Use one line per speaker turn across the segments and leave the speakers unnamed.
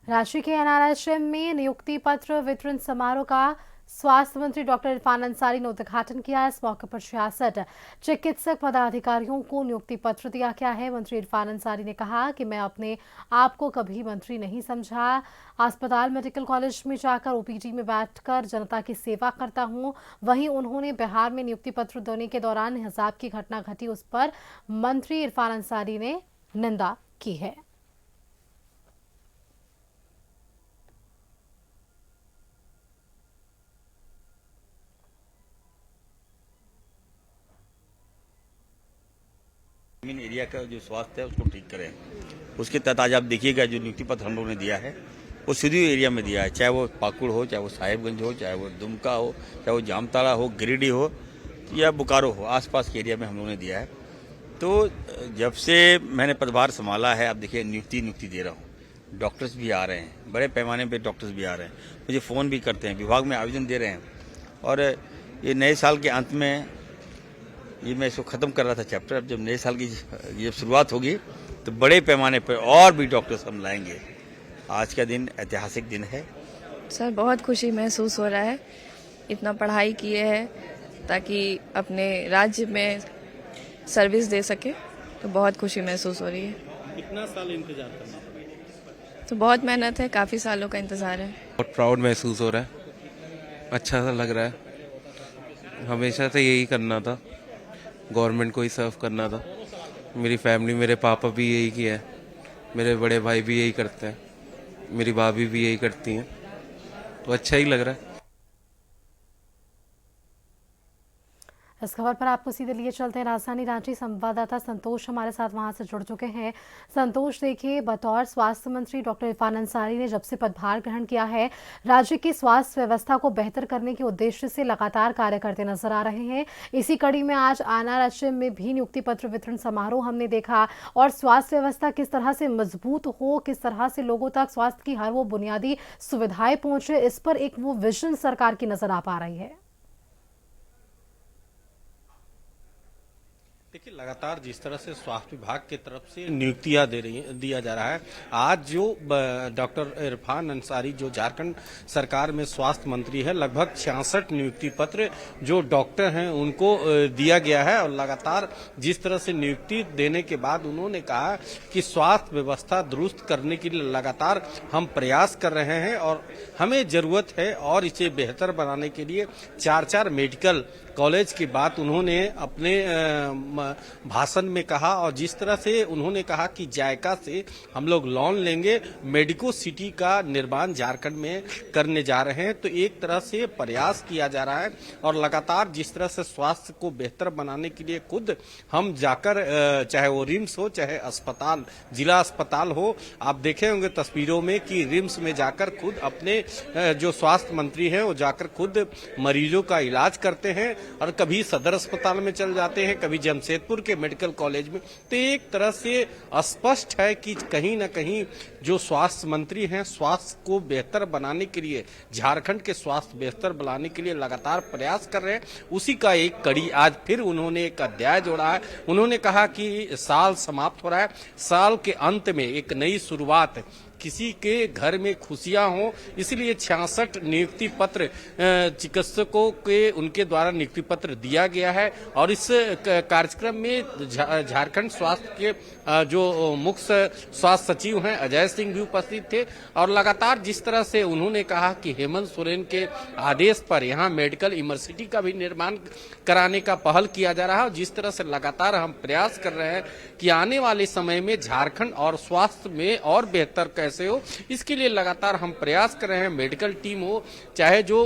रांची के एनआरएचएम में नियुक्ति पत्र वितरण समारोह का स्वास्थ्य मंत्री डॉक्टर इरफान अंसारी ने उद्घाटन किया। इस मौके पर 66 चिकित्सक पदाधिकारियों को नियुक्ति पत्र दिया गया है। मंत्री इरफान अंसारी ने कहा कि मैं अपने आप को कभी मंत्री नहीं समझा। अस्पताल मेडिकल कॉलेज में जाकर ओपीडी में बैठकर जनता की सेवा करता हूं। वहीं उन्होंने बिहार में नियुक्ति पत्र देने के दौरान हिजाब की घटना घटी, उस पर मंत्री इरफान अंसारी ने निंदा की है।
ग्रामीण एरिया का जो स्वास्थ्य है उसको ठीक करें। उसके तहत आज आप देखिएगा जो नियुक्ति पत्र हम लोगों ने दिया है वो सीधी एरिया में दिया है, चाहे वो पाकुड़ हो, चाहे वो साहिबगंज हो, चाहे वो दुमका हो, चाहे वो जामताड़ा हो, गिरिडीह हो या बोकारो हो, आसपास के एरिया में हम लोगों ने दिया है। तो जब से मैंने पदभार संभाला है, आप देखिए नियुक्ति दे रहा हूँ। डॉक्टर्स भी आ रहे हैं, बड़े पैमाने पर डॉक्टर्स भी आ रहे हैं, मुझे फ़ोन भी करते हैं, विभाग में आवेदन दे रहे हैं। और ये नए साल के अंत में ये मैं इसको ख़त्म कर रहा था चैप्टर। अब जब नए साल की जब शुरुआत होगी तो बड़े पैमाने पर और भी डॉक्टर्स हम लाएंगे। आज का दिन ऐतिहासिक दिन है
सर। बहुत खुशी महसूस हो रहा है, इतना पढ़ाई किए हैं ताकि अपने राज्य में सर्विस दे सके, तो बहुत खुशी महसूस हो रही है।
कितना साल इंतजार करना पड़ेगा?
तो बहुत मेहनत है, काफ़ी सालों का इंतज़ार है।
बहुत प्राउड महसूस हो रहा है, अच्छा सा लग रहा है। हमेशा से यही करना था, गवर्नमेंट को ही सर्व करना था। मेरी फैमिली, मेरे पापा भी यही किया है, मेरे बड़े भाई भी यही करते हैं, मेरी भाभी भी यही करती हैं, तो अच्छा ही लग रहा है।
इस खबर पर आपको सीधे लिए चलते हैं राजधानी रांची। संवाददाता संतोष हमारे साथ वहां से जुड़ चुके हैं। संतोष, देखिए, बतौर स्वास्थ्य मंत्री डॉक्टर इरफान अंसारी ने जब से पदभार ग्रहण किया है, राज्य की स्वास्थ्य व्यवस्था को बेहतर करने के उद्देश्य से लगातार कार्य करते नजर आ रहे हैं। इसी कड़ी में आज एनआरएचएम में भी नियुक्ति पत्र वितरण समारोह हमने देखा, और स्वास्थ्य व्यवस्था किस तरह से मजबूत हो, किस तरह से लोगों तक स्वास्थ्य की हर वो बुनियादी सुविधाएं पहुंचे, इस पर एक वो विजन सरकार की नजर आ पा रही है।
देखिए, लगातार जिस तरह से स्वास्थ्य विभाग की तरफ से नियुक्तियां दिया जा रहा है, आज जो डॉक्टर इरफान अंसारी जो झारखंड सरकार में स्वास्थ्य मंत्री है, लगभग 66 नियुक्ति पत्र जो डॉक्टर हैं उनको दिया गया है। और लगातार जिस तरह से नियुक्ति देने के बाद उन्होंने कहा कि स्वास्थ्य व्यवस्था दुरुस्त करने के लिए लगातार हम प्रयास कर रहे हैं और हमें जरूरत है और इसे बेहतर बनाने के लिए 4 मेडिकल कॉलेज की बात उन्होंने अपने भाषण में कहा। और जिस तरह से उन्होंने कहा कि जायका से हम लोग लोन लेंगे, मेडिको सिटी का निर्माण झारखंड में करने जा रहे हैं, तो एक तरह से प्रयास किया जा रहा है। और लगातार जिस तरह से स्वास्थ्य को बेहतर बनाने के लिए खुद हम जाकर, चाहे वो रिम्स हो, चाहे अस्पताल, जिला अस्पताल हो, आप देखे होंगे तस्वीरों में कि रिम्स में जाकर खुद अपने जो स्वास्थ्य मंत्री हैं वो जाकर खुद मरीजों का इलाज करते हैं। और कभी सदर अस्पताल में चल जाते हैं, कभी जमशेदपुर के मेडिकल कॉलेज में। तो एक तरह से स्पष्ट है कि कहीं ना कहीं जो स्वास्थ्य मंत्री हैं, स्वास्थ्य को बेहतर बनाने के लिए, झारखंड के स्वास्थ्य बेहतर बनाने के लिए लगातार प्रयास कर रहे हैं। उसी का एक कड़ी आज फिर उन्होंने एक अध्याय जोड़ा है। उन्होंने कहा कि साल समाप्त हो रहा है, साल के अंत में एक नई शुरुआत, किसी के घर में खुशियां हो, इसलिए 66 नियुक्ति पत्र चिकित्सकों के उनके द्वारा नियुक्ति पत्र दिया गया है। और इस कार्यक्रम में झारखंड स्वास्थ्य के जो मुख्य स्वास्थ्य सचिव हैं अजय सिंह भी उपस्थित थे। और लगातार जिस तरह से उन्होंने कहा कि हेमंत सोरेन के आदेश पर यहाँ मेडिकल यूनिवर्सिटी का भी निर्माण कराने का पहल किया जा रहा है। और जिस तरह से लगातार हम प्रयास कर रहे हैं कि आने वाले समय में झारखंड और स्वास्थ्य में और बेहतर कैसे हो, इसके लिए लगातार हम प्रयास कर रहे हैं। मेडिकल टीम हो, चाहे जो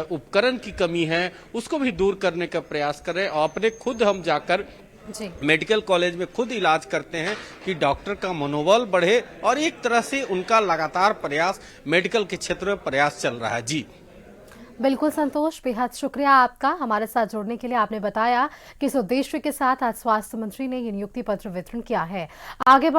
उपकरण की कमी है उसको भी दूर करने का प्रयास कर रहे हैं। और अपने खुद हम जाकर मेडिकल कॉलेज में खुद इलाज करते हैं कि डॉक्टर का मनोबल बढ़े। और एक तरह से उनका लगातार प्रयास मेडिकल के क्षेत्र में प्रयास चल रहा है। जी
बिल्कुल संतोष, बेहद शुक्रिया आपका हमारे साथ जुड़ने के लिए। आपने बताया किस उद्देश्य के साथ आज स्वास्थ्य मंत्री ने ये नियुक्ति पत्र वितरण किया है। आगे